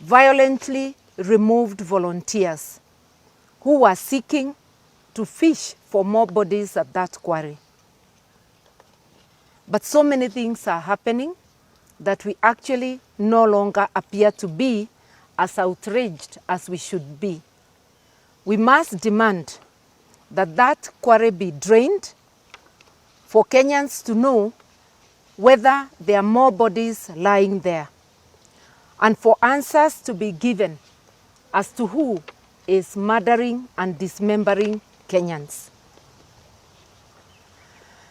violently removed volunteers who were seeking to fish for more bodies at that quarry. But so many things are happening that we actually no longer appear to be as outraged as we should be. We must demand that that quarry be drained for Kenyans to know whether there are more bodies lying there, and for answers to be given as to who is murdering and dismembering Kenyans.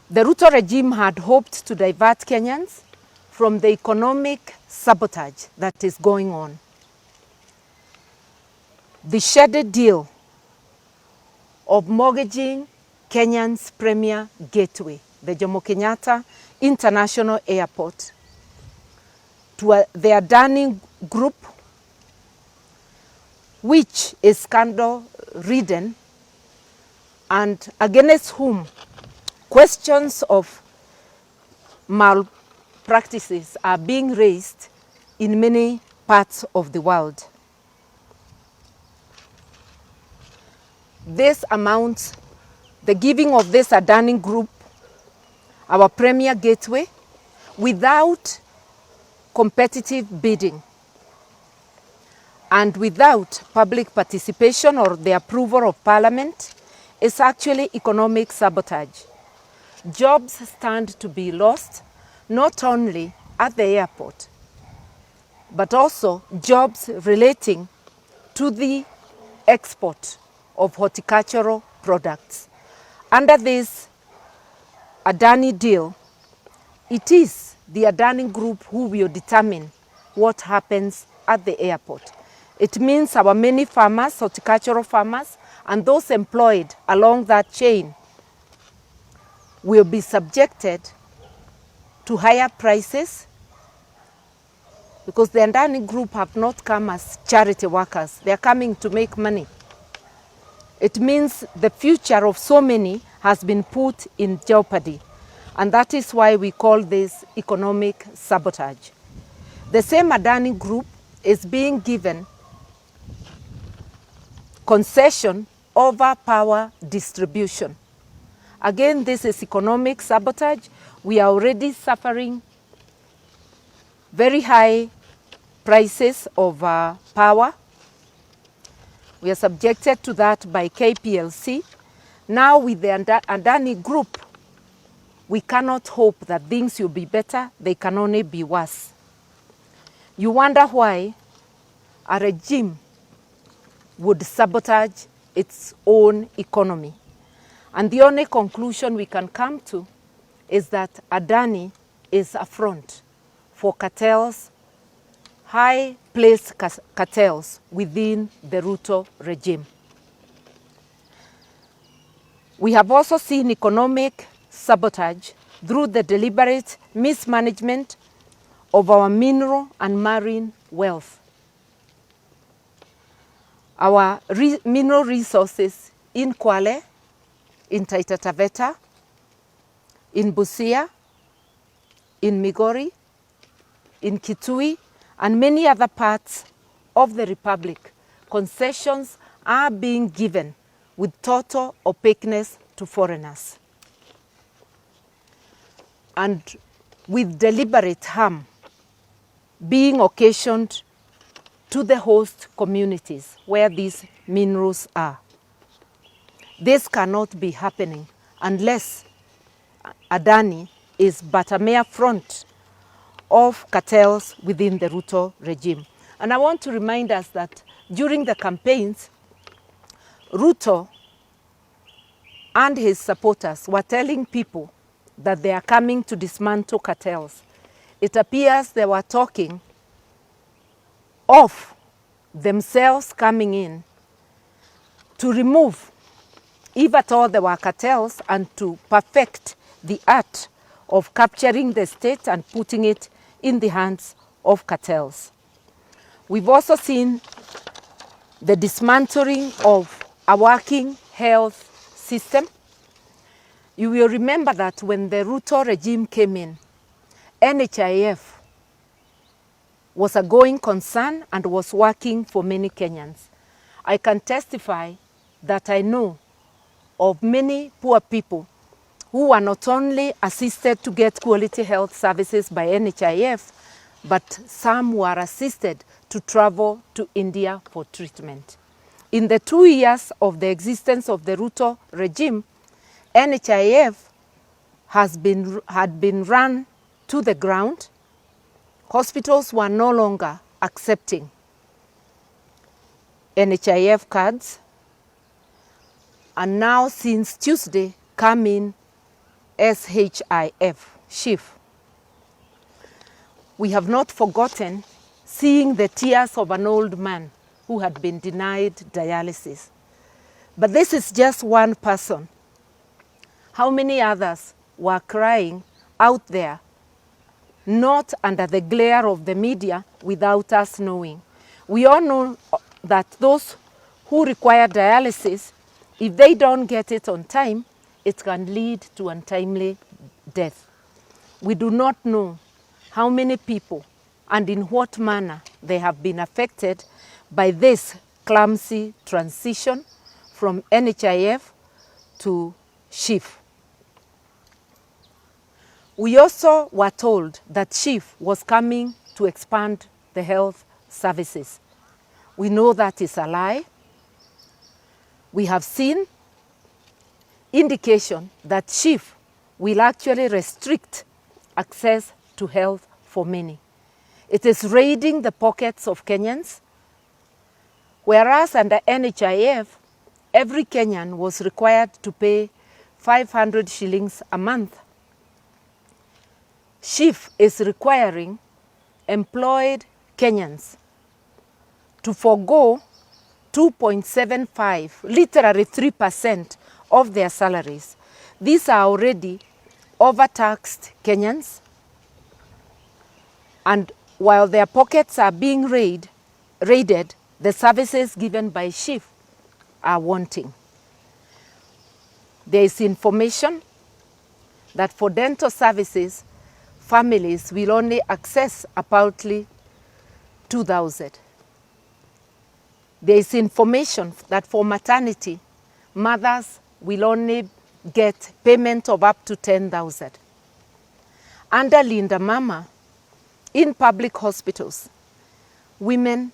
The Ruto regime had hoped to divert Kenyans from the economic sabotage that is going on. The shady deal of mortgaging Kenya's premier gateway, the Jomo Kenyatta International Airport, to the Adani Group, which is scandal-ridden and against whom questions of malpractices are being raised in many parts of the world. This amounts, the giving of this Adani Group, our premier gateway, without competitive bidding and without public participation or the approval of Parliament, is actually economic sabotage. Jobs stand to be lost, not only at the airport, but also jobs relating to the export of horticultural products. Under this Adani deal, it is the Adani Group who will determine what happens at the airport. It means our many farmers, horticultural farmers, and those employed along that chain will be subjected to higher prices, because the Adani Group have not come as charity workers. They are coming to make money. It means the future of so many has been put in jeopardy, and that is why we call this economic sabotage. The same Adani Group is being given concession over power distribution. Again, this is economic sabotage. We are already suffering very high prices of power. We are subjected to that by KPLC. Now with the Adani Group, we cannot hope that things will be better. They can only be worse. You wonder why a regime would sabotage its own economy. And the only conclusion we can come to is that Adani is a front for cartels, high-placed cartels within the Ruto regime. We have also seen economic sabotage through the deliberate mismanagement of our mineral and marine wealth. Our mineral resources in Kwale, in Taita Taveta, in Busia, in Migori, in Kitui, and many other parts of the Republic, concessions are being given with total opaqueness to foreigners and with deliberate harm being occasioned to the host communities where these minerals are. This cannot be happening unless Adani is but a mere front of cartels within the Ruto regime. And I want to remind us that during the campaigns, Ruto and his supporters were telling people that they are coming to dismantle cartels. It appears they were talking of themselves coming in to remove, if at all there were cartels, and to perfect the art of capturing the state and putting it in the hands of cartels. We've also seen the dismantling of a working health system. You will remember that when the Ruto regime came in, NHIF was a going concern and was working for many Kenyans. I can testify that I know of many poor people who were not only assisted to get quality health services by NHIF, but some were assisted to travel to India for treatment. In the 2 years of the existence of the Ruto regime, NHIF had been run to the ground. Hospitals were no longer accepting NHIF cards, and now since Tuesday come in SHIF. We have not forgotten seeing the tears of an old man who had been denied dialysis. But this is just one person. How many others were crying out there, not under the glare of the media, without us knowing? We all know that those who require dialysis, if they don't get it on time, it can lead to untimely death. We do not know how many people and in what manner they have been affected by this clumsy transition from NHIF to SHIF. We also were told that SHIF was coming to expand the health services. We know that is a lie. We have seen indication that SHIF will actually restrict access to health for many. It is raiding the pockets of Kenyans, whereas under NHIF, every Kenyan was required to pay 500 shillings a month. SHIF is requiring employed Kenyans to forego 2.75, literally 3% of their salaries. These are already overtaxed Kenyans, and while their pockets are being raided, the services given by SHIF are wanting. There is information that for dental services, families will only access approximately 2,000. There is information that for maternity, mothers will only get payment of up to 10,000. Under Linda Mama, in public hospitals, women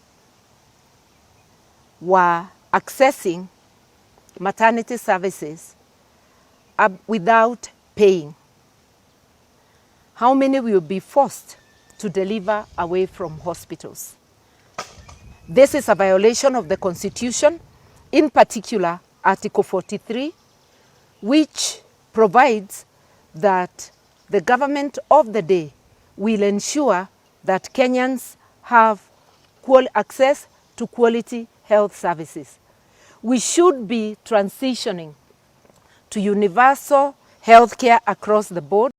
were accessing maternity services without paying. How many will be forced to deliver away from hospitals? This is a violation of the Constitution, in particular Article 43, which provides that the government of the day will ensure that Kenyans have access to quality health services. We should be transitioning to universal health care across the board.